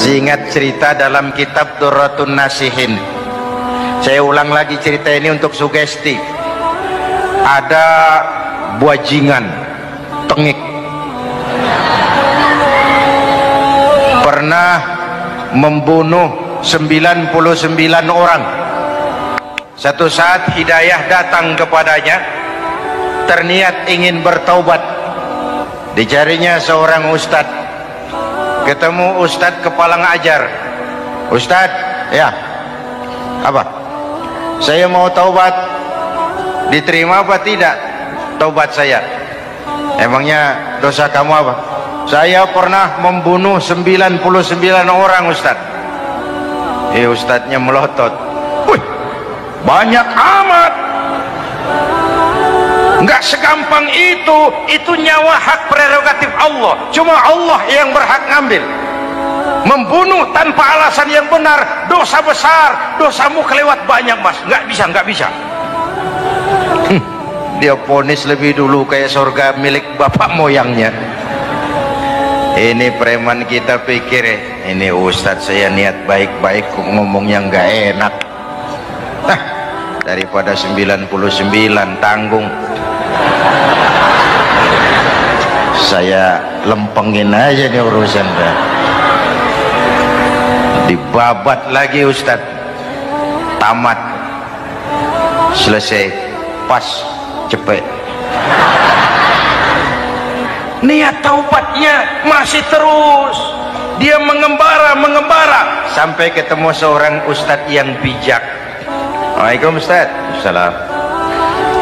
Masih ingat cerita dalam kitab Durratun Nasihin? Saya ulang lagi cerita ini untuk sugesti. Ada buajingan tengik pernah membunuh 99 orang. Satu saat hidayah datang kepadanya, terniat ingin bertaubat. Dicarinya seorang ustadz. Ketemu ustadz kepala ngajar. Ustadz, ya, apa? Saya mau taubat. Diterima apa tidak taubat saya? Emangnya dosa kamu apa? Saya pernah membunuh 99 orang, Ustadz. Ustadznya melotot. Wih, banyak amat. Enggak segampang itu nyawa hak prerogatif Allah. Cuma Allah yang berhak ngambil. Membunuh tanpa alasan yang benar dosa besar. Dosamu kelewat banyak, Mas. Enggak bisa. Dia ponis lebih dulu kayak surga milik bapak moyangnya. Ini preman kita pikir ini ustadz saya niat baik-baik kok ngomongnya nggak enak. Nah, daripada 99 tanggung, saya lempengin aja nih urusan dah. Dibabat lagi ustadz, tamat, selesai, pas, cepet. Niat taubatnya masih terus. Dia mengembara sampai ketemu seorang ustadz yang bijak. Waalaikumsalam Ustadz. Salam.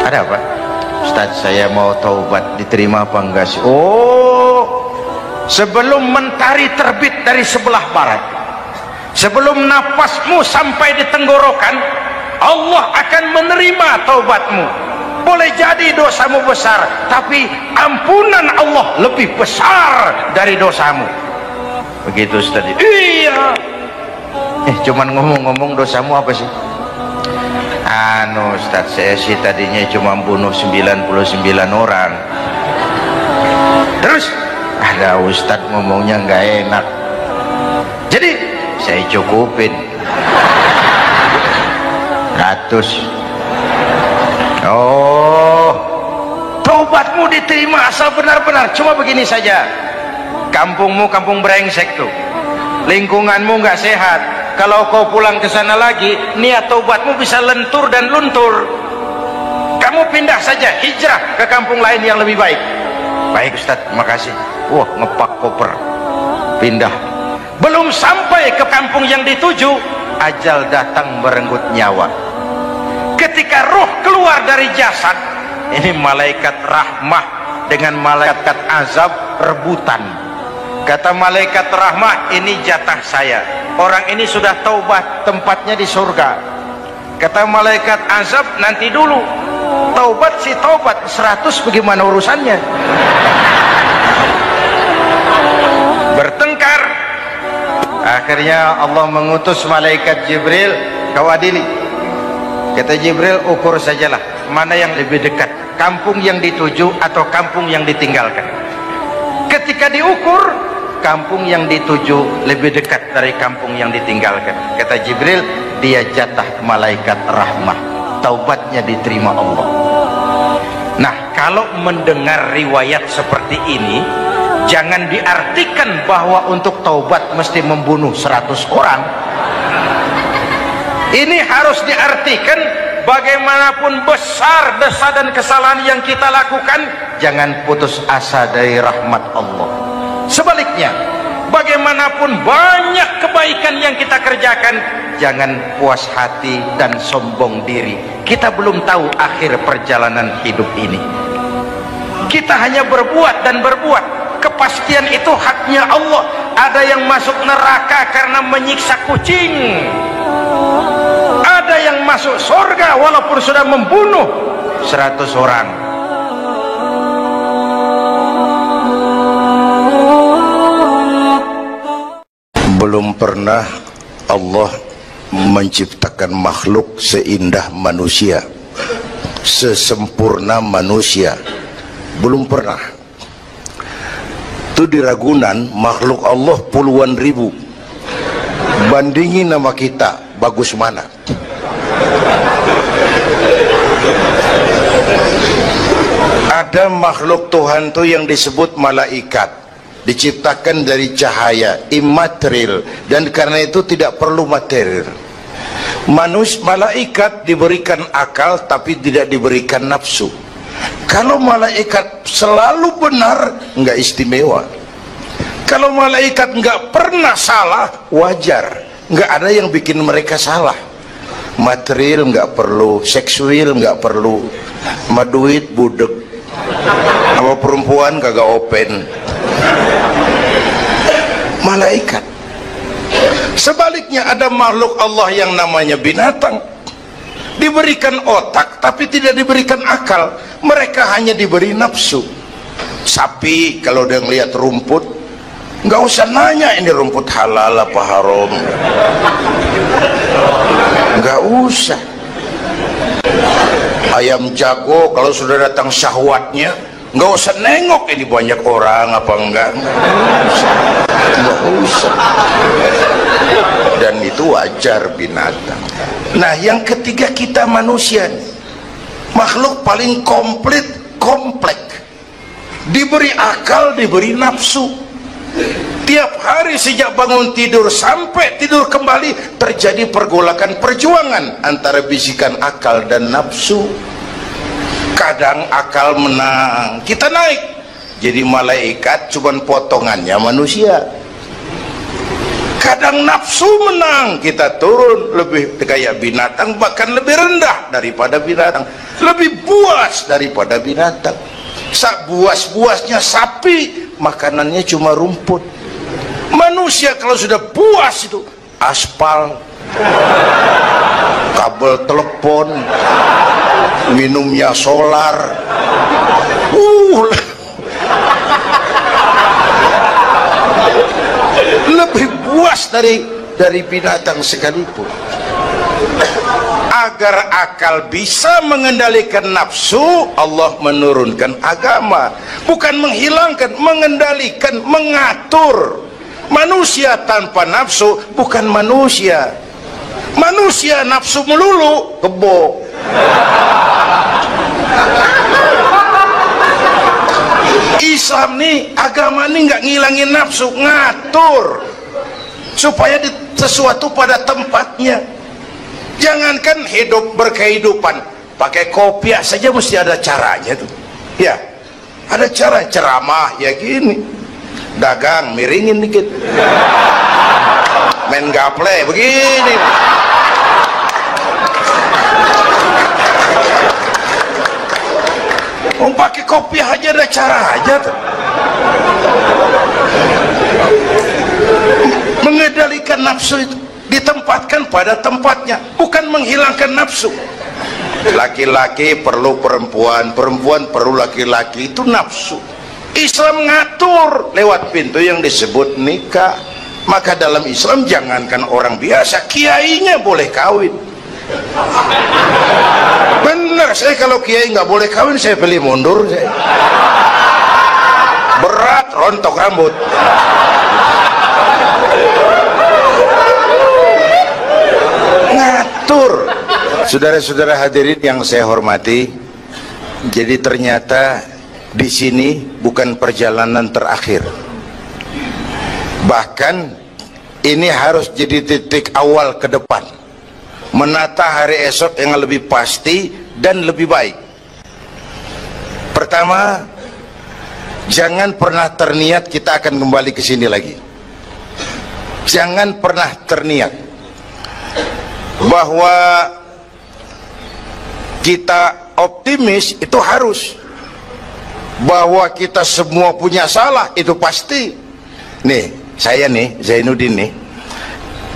Ada apa? Ustadz, saya mau taubat, diterima apa enggak sih? Oh, sebelum mentari terbit dari sebelah barat, sebelum napasmu sampai di tenggorokan, Allah akan menerima taubatmu. Boleh jadi dosamu besar, tapi ampunan Allah lebih besar dari dosamu. Begitu Ustaz. Iya. Cuman ngomong-ngomong dosamu apa sih? Ustaz, saya sih tadinya cuma bunuh 99 orang. Terus ada Ustaz ngomongnya nggak enak, jadi saya cukupin 100. Oh, taubatmu diterima asal benar-benar. Cuma begini saja, kampungmu kampung brengsek tuh, lingkunganmu nggak sehat. Kalau kau pulang ke sana lagi, niat taubatmu bisa lentur dan luntur. Kamu pindah saja, hijrah ke kampung lain yang lebih baik. Baik Ustadz, makasih. Wah, ngepak koper, pindah. Belum sampai ke kampung yang dituju, ajal datang merenggut nyawa. Ketika roh keluar dari jasad, ini malaikat rahmah dengan malaikat azab rebutan. Kata malaikat rahmah, ini jatah saya. Orang ini sudah taubat, tempatnya di surga. Kata malaikat azab, nanti dulu. Taubat si taubat, 100 bagaimana urusannya? Bertengkar. Akhirnya Allah mengutus malaikat Jibril, kau adili. Kata Jibril, ukur sajalah mana yang lebih dekat, kampung yang dituju atau kampung yang ditinggalkan. Ketika diukur, kampung yang dituju lebih dekat dari kampung yang ditinggalkan. Kata Jibril, dia jatah malaikat rahmah, taubatnya diterima Allah. Nah, kalau mendengar riwayat seperti ini, jangan diartikan bahwa untuk taubat mesti membunuh 100 orang. Ini harus diartikan bagaimanapun besar dosa dan kesalahan yang kita lakukan, jangan putus asa dari rahmat Allah. Sebaliknya, bagaimanapun banyak kebaikan yang kita kerjakan, jangan puas hati dan sombong diri. Kita belum tahu akhir perjalanan hidup ini. Kita hanya berbuat dan berbuat. Kepastian itu haknya Allah. Ada yang masuk neraka karena menyiksa kucing. Ada yang masuk surga walaupun sudah membunuh 100 orang. Belum pernah Allah menciptakan makhluk seindah manusia, sesempurna manusia. Belum pernah. Itu di Ragunan makhluk Allah puluhan ribu. Bandingin nama kita, bagus mana? Ada makhluk Tuhan tuh yang disebut malaikat, diciptakan dari cahaya, immaterial, dan karena itu tidak perlu material. Malaikat diberikan akal tapi tidak diberikan nafsu. Kalau malaikat selalu benar, nggak istimewa. Kalau malaikat nggak pernah salah, wajar. Nggak ada yang bikin mereka salah. Material nggak perlu, seksual nggak perlu, sama duit budek, sama perempuan kagak open. Malaikat. Sebaliknya ada makhluk Allah yang namanya binatang, diberikan otak tapi tidak diberikan akal. Mereka hanya diberi nafsu. Sapi kalau dia ngelihat rumput, nggak usah nanya ini rumput halal apa haram, nggak usah. Ayam jago kalau sudah datang syahwatnya, nggak usah nengok ini banyak orang apa enggak, nggak usah. Dan itu wajar binatang. Nah yang ketiga kita manusia, makhluk paling komplek, diberi akal, diberi nafsu. Tiap hari sejak bangun tidur sampai tidur kembali terjadi pergolakan perjuangan antara bisikan akal dan nafsu. Kadang akal menang, kita naik jadi malaikat, cuman potongannya manusia. Kadang nafsu menang, kita turun lebih kayak binatang, bahkan lebih rendah daripada binatang, lebih buas daripada binatang. Buas-buasnya sapi, makanannya cuma rumput. Manusia kalau sudah puas itu aspal, kabel telepon, minumnya solar, lebih puas dari binatang sekalipun. Agar akal bisa mengendalikan nafsu, Allah menurunkan agama, bukan menghilangkan, mengendalikan, mengatur. Manusia tanpa nafsu bukan manusia. Manusia nafsu melulu, kebo. Islam nih, agama nih nggak ngilangin nafsu, ngatur supaya sesuatu pada tempatnya. Jangankan hidup berkehidupan, pakai kopiah saja mesti ada caranya tuh. Ya, ada cara. Ceramah ya gini, dagang miringin dikit, main gaple begini. Pakai kopiah aja ada cara aja tuh. Mengendalikan nafsu itu ditempatkan pada tempatnya, bukan menghilangkan nafsu. Laki-laki perlu perempuan, perempuan perlu laki-laki, itu nafsu. Islam ngatur lewat pintu yang disebut nikah. Maka dalam Islam jangankan orang biasa, kiainya boleh kawin. Bener, saya kalau kiai nggak boleh kawin saya pilih mundur saya. Berat rontok rambut. Ngatur. Saudara-saudara hadirin yang saya hormati, jadi ternyata di sini bukan perjalanan terakhir. Bahkan ini harus jadi titik awal ke depan, menata hari esok yang lebih pasti dan lebih baik. Pertama, jangan pernah terniat kita akan kembali ke sini lagi. Jangan pernah terniat bahwa kita optimis, itu harus. Bahwa kita semua punya salah, itu pasti. Nih, saya nih, Zainuddin nih,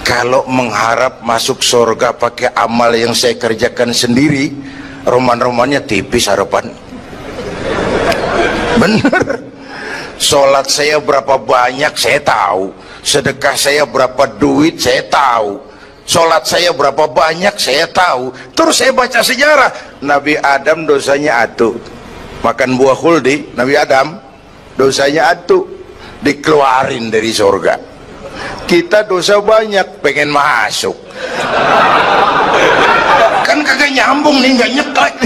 kalau mengharap masuk surga pakai amal yang saya kerjakan sendiri, roman-romannya tipis harapan. Bener. Sholat saya berapa banyak saya tahu, sedekah saya berapa duit saya tahu, sholat saya berapa banyak saya tahu. Terus saya baca sejarah, Nabi Adam dosanya atu, makan buah khuldi. Nabi Adam dosanya atu, dikeluarin dari surga. Kita dosa banyak, pengen masuk. Kan kagak nyambung nih, nggak nyeklek.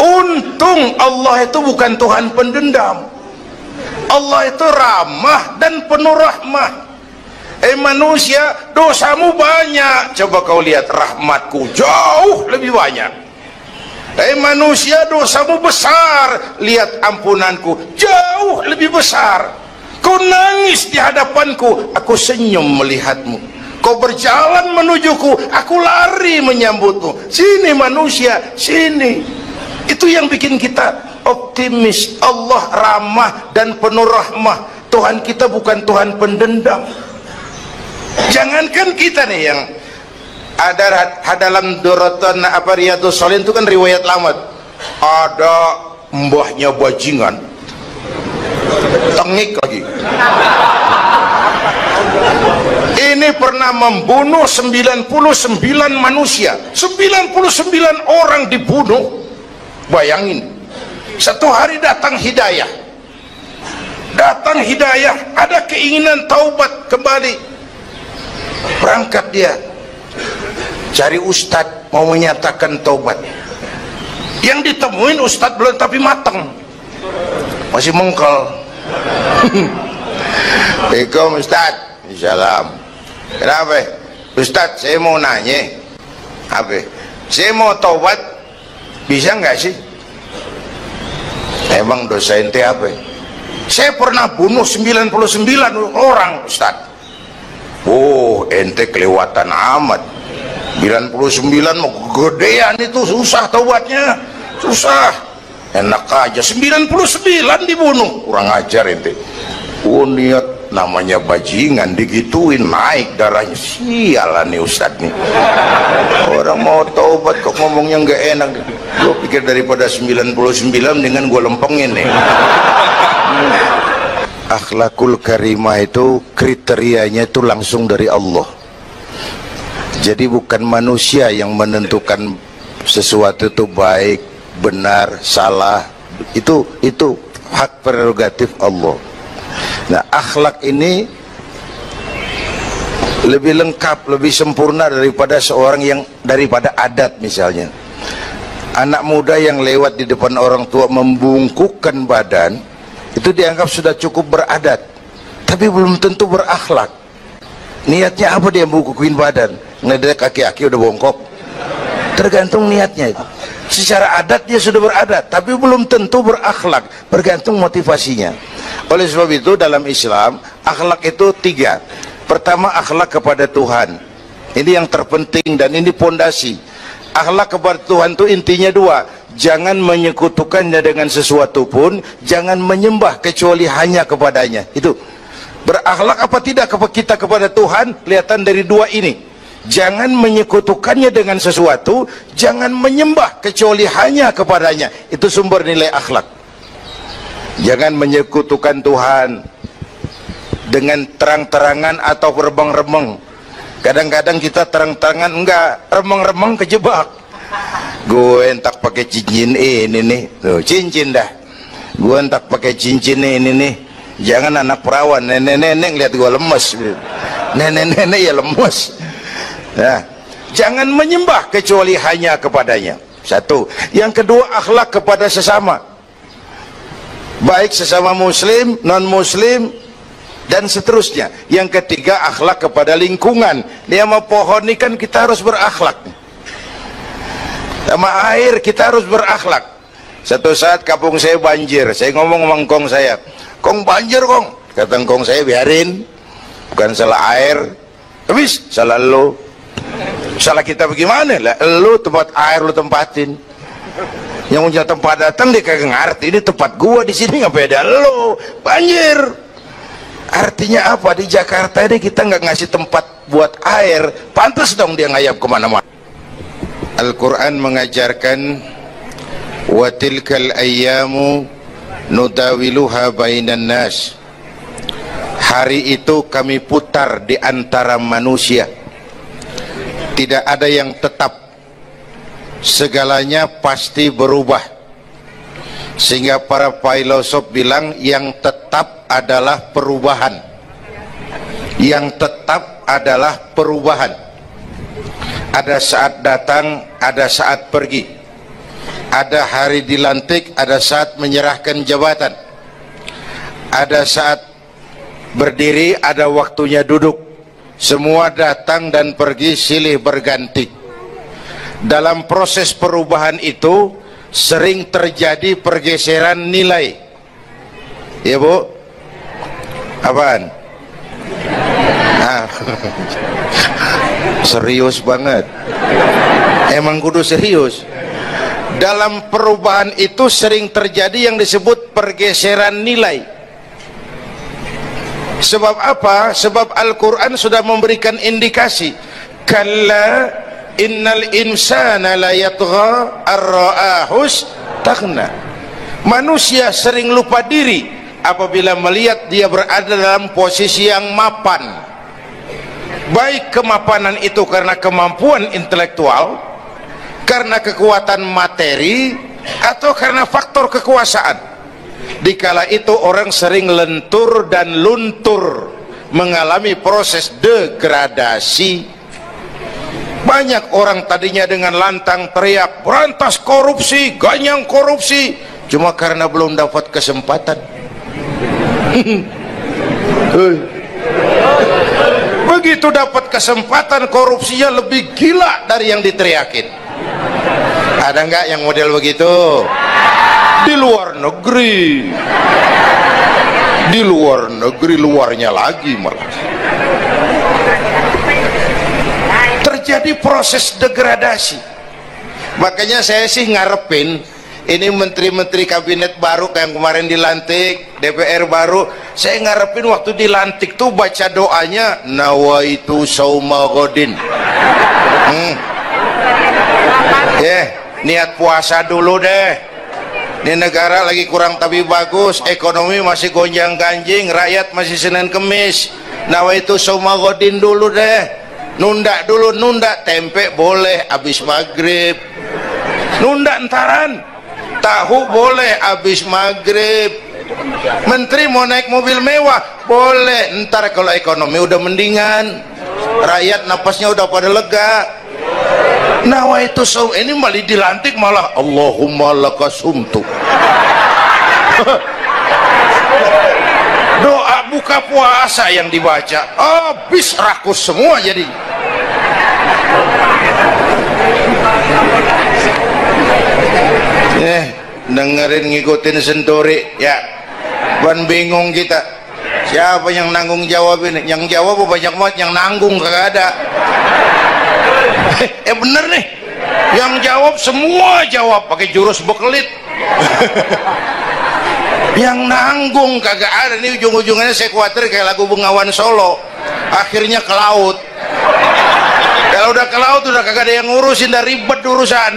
Untung Allah itu bukan Tuhan pendendam. Allah itu ramah dan penuh rahmah. Manusia, dosamu banyak, coba kau lihat rahmatku jauh lebih banyak. Manusia, dosamu besar, lihat ampunanku jauh lebih besar. Kau nangis di hadapanku, aku senyum melihatmu. Kau berjalan menujuku, aku lari menyambutmu. Sini manusia, sini. Itu yang bikin kita optimis. Allah ramah dan penuh rahmah. Tuhan kita bukan Tuhan pendendam. Jangankan kita nih yang ada dalam Duratan Riyadhus Shalihin itu kan riwayat lama. Ada mbahnya bajingan, tengik lagi. Ini pernah membunuh 99 manusia, 99 orang dibunuh. Bayangin, satu hari datang hidayah, ada keinginan taubat kembali. Berangkat dia cari ustadz mau menyatakan taubat. Yang ditemuin ustadz belum tapi mateng, masih mengkel. Assalamualaikum ustadz. Salam. Kenapa ustadz? Saya mau nanya, apa? Saya mau taubat, bisa nggak sih? Emang dosa ente apa? Saya pernah bunuh 99 orang ustadz. Oh, ente kelewatan amat. 99 mau gedean itu, susah taubatnya, susah. Enak aja 99 dibunuh, kurang ajar ente. Oh, niat namanya bajingan digituin, naik darahnya. Sialan nih ustadz nih. Orang mau taubat kok ngomongnya nggak enak. Gue pikir daripada 99 dengan gue lempengin nih. Akhlakul karimah itu kriterianya itu langsung dari Allah. Jadi bukan manusia yang menentukan sesuatu itu baik, benar, salah. Itu hak prerogatif Allah. Nah, akhlak ini lebih lengkap, lebih sempurna daripada daripada adat misalnya. Anak muda yang lewat di depan orang tua membungkukkan badan, itu dianggap sudah cukup beradat, tapi belum tentu berakhlak. Niatnya apa dia bungkukin badan? Ngelihat kaki-kaki udah bongkok. Tergantung niatnya itu. Secara adat dia sudah beradat, tapi belum tentu berakhlak. Bergantung motivasinya. Oleh sebab itu dalam Islam akhlak itu 3. Pertama, akhlak kepada Tuhan. Ini yang terpenting dan ini pondasi. Akhlak kepada Tuhan itu intinya 2. Jangan menyekutukannya dengan sesuatu pun, jangan menyembah kecuali hanya kepadanya. Itu berakhlak apa tidak kita kepada Tuhan, kelihatan dari 2 ini. Jangan menyekutukannya dengan sesuatu, jangan menyembah kecuali hanya kepadanya. Itu sumber nilai akhlak. Jangan menyekutukan Tuhan dengan terang-terangan atau remeng-remeng. Kadang-kadang kita terang-terangan, enggak, remeng-remeng kejebak. Gue entak pakai cincin ini nih, tuh, cincin dah. Gue entak pakai cincin ini nih. Jangan anak perawan, nenek-nenek lihat gue lemes. Nenek-nenek ya lemes. Nah, jangan menyembah kecuali hanya kepadanya. 1. Yang kedua, akhlak kepada sesama. Baik sesama muslim, non-muslim, dan seterusnya. Yang ketiga, akhlak kepada lingkungan. Dia mau pohon ini kan kita harus berakhlak. Sama air kita harus berakhlak. Satu saat kampung saya banjir, saya ngomong sama engkong saya, "Kong banjir kong." Kata engkong saya, "Biarin, bukan salah air, habis salah lo." Salah kita bagaimana? Lah, lo tempat air lo tempatin. Yang punya tempat datang dia kagak ngerti, ini tempat gua di sini nggak beda lo. Banjir. Artinya apa? Di Jakarta ini kita nggak ngasih tempat buat air, pantas dong dia ngayap kemana-mana. Al-Quran mengajarkan wa tilkal ayyamu nudawiluha bainan nas. Hari itu kami putar di antara manusia. Tidak ada yang tetap. Segalanya pasti berubah. Sehingga para filosof bilang yang tetap adalah perubahan. Yang tetap adalah perubahan. Ada saat datang, ada saat pergi. Ada hari dilantik, ada saat menyerahkan jabatan. Ada saat berdiri, ada waktunya duduk. Semua datang dan pergi silih berganti. Dalam proses perubahan itu sering terjadi pergeseran nilai. Ya Bu? Apaan? Serius banget. Emang kudu serius. Dalam perubahan itu sering terjadi yang disebut pergeseran nilai. Sebab apa? Sebab Al-Quran sudah memberikan indikasi. Kalla innal insana la yatgha ar-ra'ahu istaghna. Manusia sering lupa diri apabila melihat dia berada dalam posisi yang mapan. Baik kemapanan itu karena kemampuan intelektual, karena kekuatan materi, atau karena faktor kekuasaan. Dikala itu orang sering lentur dan luntur, mengalami proses degradasi. Banyak orang tadinya dengan lantang teriak berantas korupsi, ganyang korupsi, cuma karena belum dapat kesempatan. Begitu dapat kesempatan, korupsinya lebih gila dari yang diteriakin. Ada nggak yang model begitu? Di luar negeri. Di luar negeri, luarnya lagi malah. Terjadi proses degradasi. Makanya saya sih ngarepin ini menteri-menteri kabinet baru kayak yang kemarin dilantik, DPR baru, saya ngarepin waktu dilantik tuh baca doanya nawaitu sauma godin. Niat puasa dulu deh. Ini negara lagi kurang tapi bagus, ekonomi masih gonjang ganjing, rakyat masih Senin Kemis. Nawaitu sauma godin dulu deh. Nunda dulu, nunda tempe boleh abis maghrib, nunda entaran tahu boleh abis maghrib. Menteri mau naik mobil mewah boleh ntar kalau ekonomi udah mendingan, rakyat napasnya udah pada lega. Nah itu so ini malah dilantik malah Allahumma lakasumtu. Doa buka puasa yang dibaca habis rakus semua jadi. Dengerin ngikutin senturi ya, ban bingung kita siapa yang nanggung jawab ini. Yang jawab banyak banget, yang nanggung kagak ada. Bener nih, yang jawab semua jawab pakai jurus bekelit. Yang nanggung kagak ada. Nih ujung-ujungnya saya khawatir kayak lagu Bengawan Solo, akhirnya ke laut. Kalau udah ke laut udah kagak ada yang ngurusin, dah ribet urusan.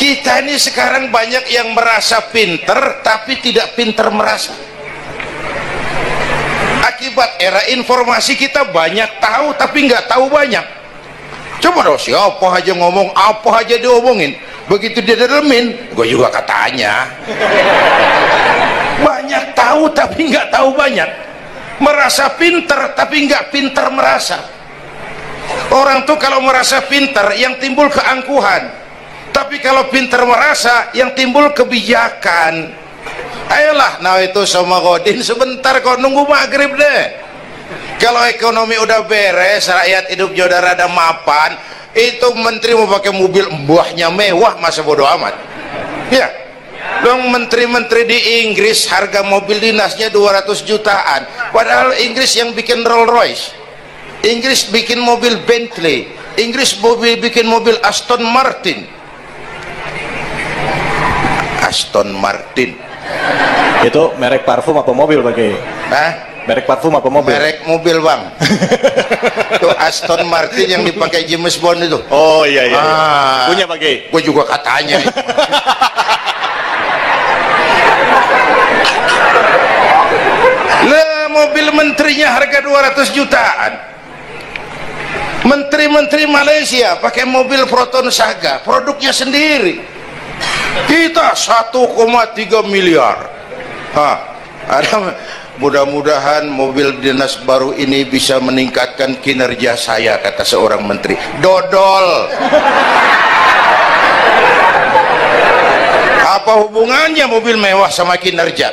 Kita ini sekarang banyak yang merasa pinter tapi tidak pinter merasa. Akibat era informasi kita banyak tahu tapi nggak tahu banyak. Coba dong, siapa aja ngomong apa aja diomongin, begitu dia dalemin gue juga katanya. Banyak tahu tapi nggak tahu banyak. Merasa pinter tapi nggak pinter merasa. Orang tuh kalau merasa pinter yang timbul keangkuhan, tapi kalau pinter merasa yang timbul kebijakan. Ayolah, nah itu sama godin sebentar kok, nunggu maghrib deh. Kalau ekonomi udah beres, rakyat hidupnya udah rada mapan, itu menteri mau pakai mobil buahnya mewah masa bodo amat. Ya, dong menteri-menteri di Inggris harga mobil dinasnya 200 jutaan, padahal Inggris yang bikin Rolls Royce, Inggris bikin mobil Bentley, Inggris bikin mobil Aston Martin. Aston Martin itu merek parfum apa mobil pakai? Hah? Merek parfum apa mobil? Merek mobil bang. Itu Aston Martin yang dipakai James Bond itu. Oh iya iya, punya pakai? Gue juga katanya. Lah mobil menterinya harga 200 jutaan. Menteri-menteri Malaysia pakai mobil Proton Saga, produknya sendiri. Kita 1,3 miliar. Ada, mudah-mudahan mobil dinas baru ini bisa meningkatkan kinerja saya, kata seorang menteri. Dodol. Apa hubungannya mobil mewah sama kinerja?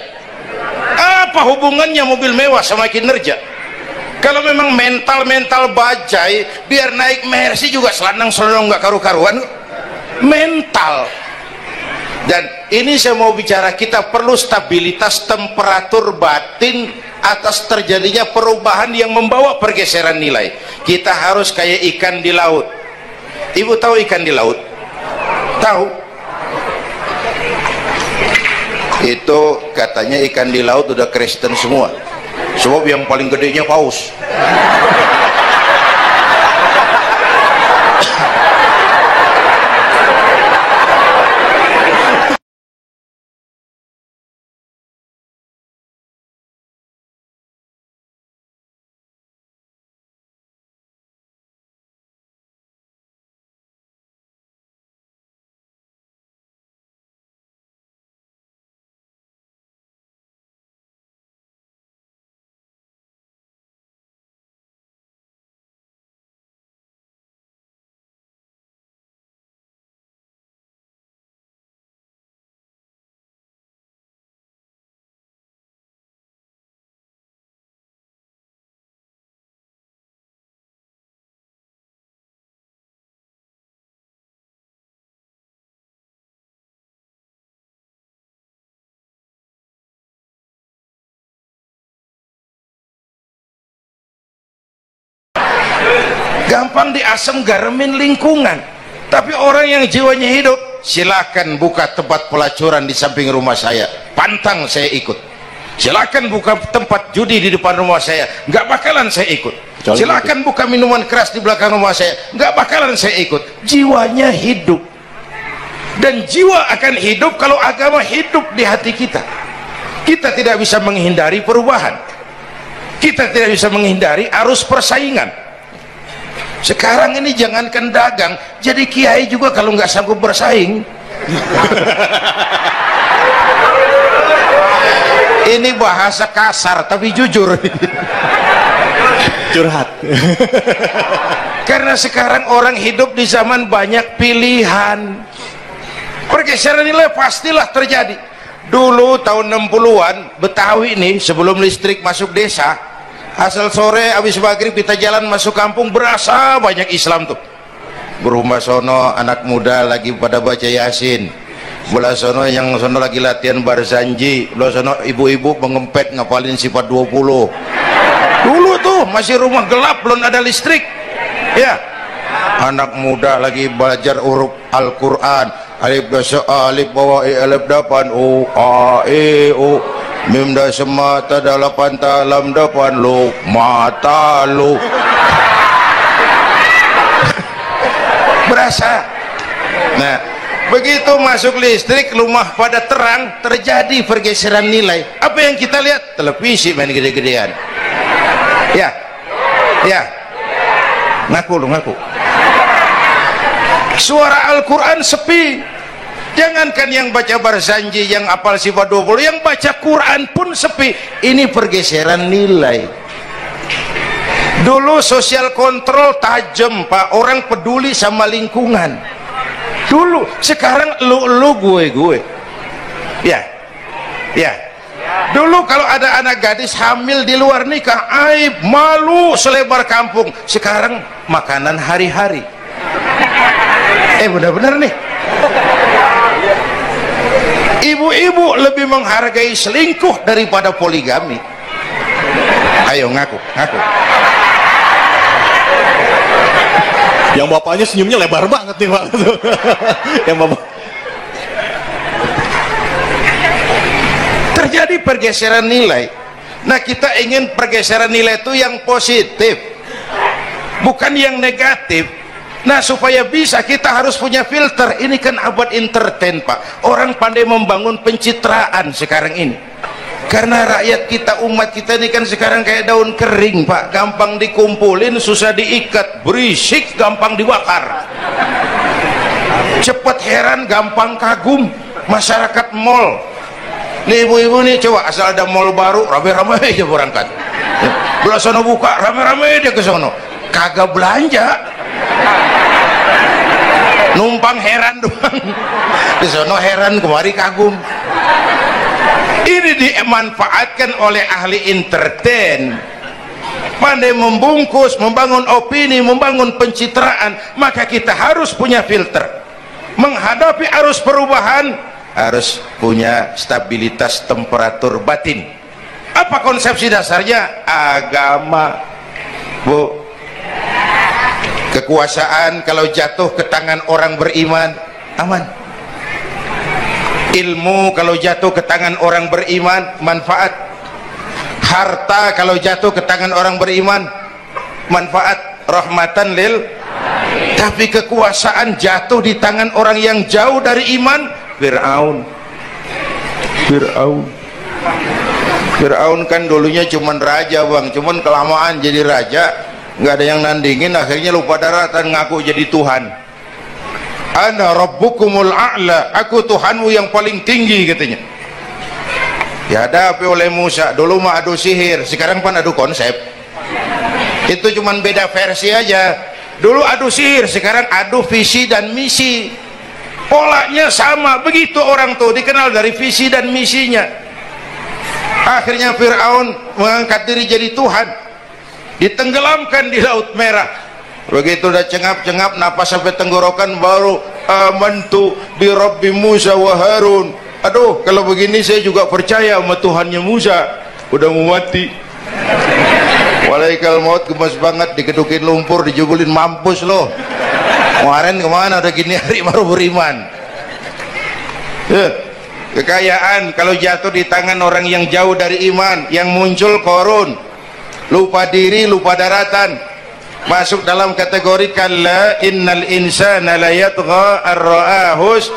Apa hubungannya mobil mewah sama kinerja? Kalau memang mental bajai, biar naik Mercy juga selandang-selandang nggak karu-karuan. Mental. Dan ini saya mau bicara, kita perlu stabilitas temperatur batin atas terjadinya perubahan yang membawa pergeseran nilai. Kita harus kayak ikan di laut. Ibu tahu ikan di laut? Tahu? Itu katanya ikan di laut udah Kristen semua. Sebab yang paling gedenya paus. Gampang diasem garemin lingkungan. Tapi orang yang jiwanya hidup, silakan buka tempat pelacuran di samping rumah saya, pantang saya ikut. Silakan buka tempat judi di depan rumah saya, nggak bakalan saya ikut. Silakan buka minuman keras di belakang rumah saya, nggak bakalan saya ikut. Jiwanya hidup, dan jiwa akan hidup kalau agama hidup di hati kita. Kita tidak bisa menghindari perubahan, kita tidak bisa menghindari arus persaingan. Sekarang ini jangankan dagang, jadi kiai juga kalau nggak sanggup bersaing. Ini bahasa kasar tapi jujur. Curhat. Karena sekarang orang hidup di zaman banyak pilihan. Pergeseran nilai pastilah terjadi. Dulu tahun 60-an Betawi ini sebelum listrik masuk desa, asal sore habis maghrib kita jalan masuk kampung, berasa banyak Islam tuh. Berumah sono anak muda lagi pada baca Yasin, belah sono yang sono lagi latihan barzanji, belah sono ibu-ibu mengempet ngapalin sifat 20. Dulu tuh masih rumah gelap, belum ada listrik ya. Anak muda lagi belajar huruf Al-Quran, alif dasa alif bawa alif dapan u a e u mim da semata dalapan talam depan lu mata lu. Berasa. Nah, begitu masuk listrik, rumah pada terang, terjadi pergeseran nilai. Apa yang kita lihat? Televisi main gede-gedean. Ya, ya. Ngaku lu, ngaku. Suara Al-Quran sepi. Jangankan yang baca barzanji, yang apal sifat 20, yang baca Quran pun sepi. Ini pergeseran nilai. Dulu sosial kontrol tajam, Pak. Orang peduli sama lingkungan. Dulu, sekarang lu gue. Ya. Ya. Dulu kalau ada anak gadis hamil di luar nikah, aib, malu selebar kampung. Sekarang makanan hari-hari. Benar-benar nih. Ibu-ibu lebih menghargai selingkuh daripada poligami. Ayo ngaku, ngaku. Yang bapaknya senyumnya lebar banget nih, Pak. Yang bapak. Terjadi pergeseran nilai. Nah, kita ingin pergeseran nilai itu yang positif, bukan yang negatif. Nah, supaya bisa, kita harus punya filter. Ini kan abad entertain, Pak. Orang pandai membangun pencitraan sekarang ini. Karena rakyat kita, umat kita ini kan sekarang kayak daun kering, Pak. Gampang dikumpulin, susah diikat. Berisik, gampang dibakar. Cepat heran, gampang kagum. masyarakat mall. Nih ibu-ibu nih, coba asal ada mall baru rame-rame aja berangkat. Belah sono buka rame-rame dia ke sono, kagak belanja, numpang heran doang. Di sono heran, kemari kagum. Ini dimanfaatkan oleh ahli entertain, pandai membungkus, membangun opini, membangun pencitraan. Maka kita harus punya filter menghadapi arus perubahan, harus punya stabilitas temperatur batin. Apa konsepsi dasarnya? Agama, Bu. Kekuasaan kalau jatuh ke tangan orang beriman, aman. Ilmu kalau jatuh ke tangan orang beriman, manfaat. Harta kalau jatuh ke tangan orang beriman, manfaat, rahmatan lil. Tapi kekuasaan jatuh di tangan orang yang jauh dari iman, Fir'aun kan dulunya cuman raja bang, cuman kelamaan jadi raja nggak ada yang nandingin, akhirnya lupa daratan, ngaku jadi Tuhan. Ana rabbukumul a'la, aku Tuhanmu yang paling tinggi katanya. Dihadapi oleh Musa. Dulu mah adu sihir, sekarang pan adu konsep. Itu cuman beda versi aja. Dulu adu sihir, sekarang adu visi dan misi. Polanya sama, begitu orang tuh dikenal dari visi dan misinya. Akhirnya Fir'aun mengangkat diri jadi Tuhan, ditenggelamkan di Laut Merah. Begitu udah cengap-cengap napas sampai tenggorokan, baru amantu bi Rabbi Musa wa Harun. Aduh, kalau begini saya juga percaya sama Tuhannya Musa. Udah mau mati, walaikal maut, gemes banget, dikedukin lumpur, dijubulin, mampus loh. Kemarin kemana udah gini hari baru beriman. Kekayaan kalau jatuh di tangan orang yang jauh dari iman, yang muncul korun, lupa diri, lupa daratan, masuk dalam kategori kalla innal insana la yatgha ar-ra'ahus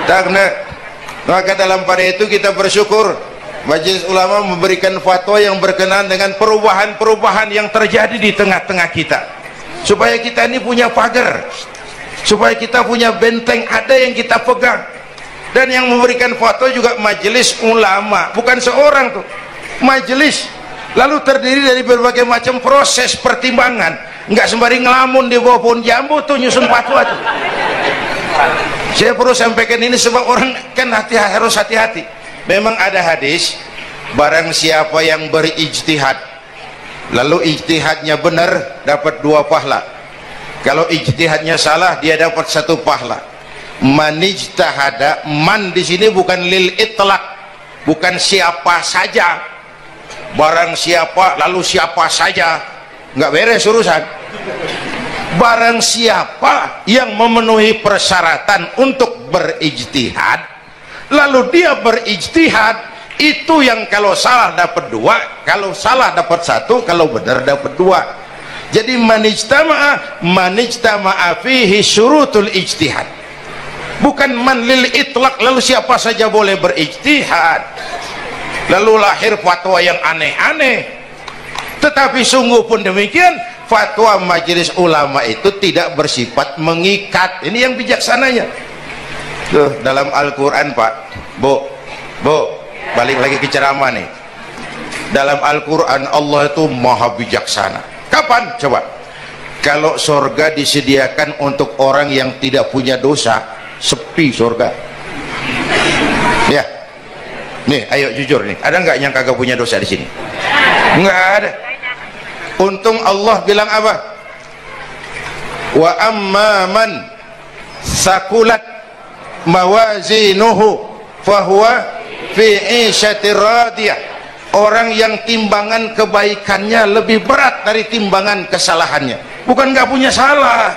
tagna. Maka dalam pada itu kita bersyukur Majelis Ulama memberikan fatwa yang berkenaan dengan perubahan-perubahan yang terjadi di tengah-tengah kita, supaya kita ini punya pagar, supaya kita punya benteng ada yang kita pegang. Dan yang memberikan fatwa juga Majelis Ulama, bukan seorang tuh, majelis, lalu terdiri dari berbagai macam proses pertimbangan. Nggak sembari ngelamun di bawah pohon jambu tuh nyusun fatwa tuh. Saya perlu sampaikan ini sebab orang kan harus hati-hati. Memang ada hadis, barang siapa yang berijtihad lalu ijtihadnya benar dapat 2 pahala, kalau ijtihadnya salah dia dapat 1 pahala. Manijtahada, man di sini bukan lil itlaq, bukan siapa saja, barang siapa lalu siapa saja, nggak beres urusan. Barang siapa yang memenuhi persyaratan untuk berijtihad lalu dia berijtihad, itu yang kalau salah dapat 2, kalau salah dapat 1, kalau benar dapat 2. Jadi manijtama'a fihi syurutul ijtihad, bukan man lil itlaq lalu siapa saja boleh berijtihad lalu lahir fatwa yang aneh-aneh. Tetapi sungguh pun demikian, fatwa Majelis Ulama itu tidak bersifat mengikat. Ini yang bijaksananya tuh dalam Al-Quran Pak. Bu, balik lagi ke ceramah nih. Dalam Al-Quran Allah itu maha bijaksana. Kapan? Coba. Kalau surga disediakan untuk orang yang tidak punya dosa, sepi surga. Ya, nih ayo jujur nih, ada nggak yang kagak punya dosa di sini? Nggak ada. Untung Allah bilang apa? Wa amma man sakulat mawazinuhu fahuwa fi 'ishatir radiyah. Orang yang timbangan kebaikannya lebih berat dari timbangan kesalahannya. Bukan nggak punya salah.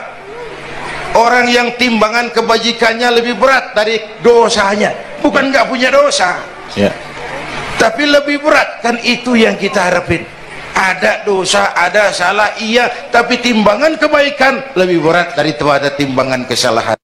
Orang yang timbangan kebajikannya lebih berat dari dosanya. Bukan nggak punya dosa. Ya. Tapi lebih berat, kan itu yang kita harapin. Ada dosa, ada salah, iya, tapi timbangan kebaikan lebih berat daripada timbangan kesalahan.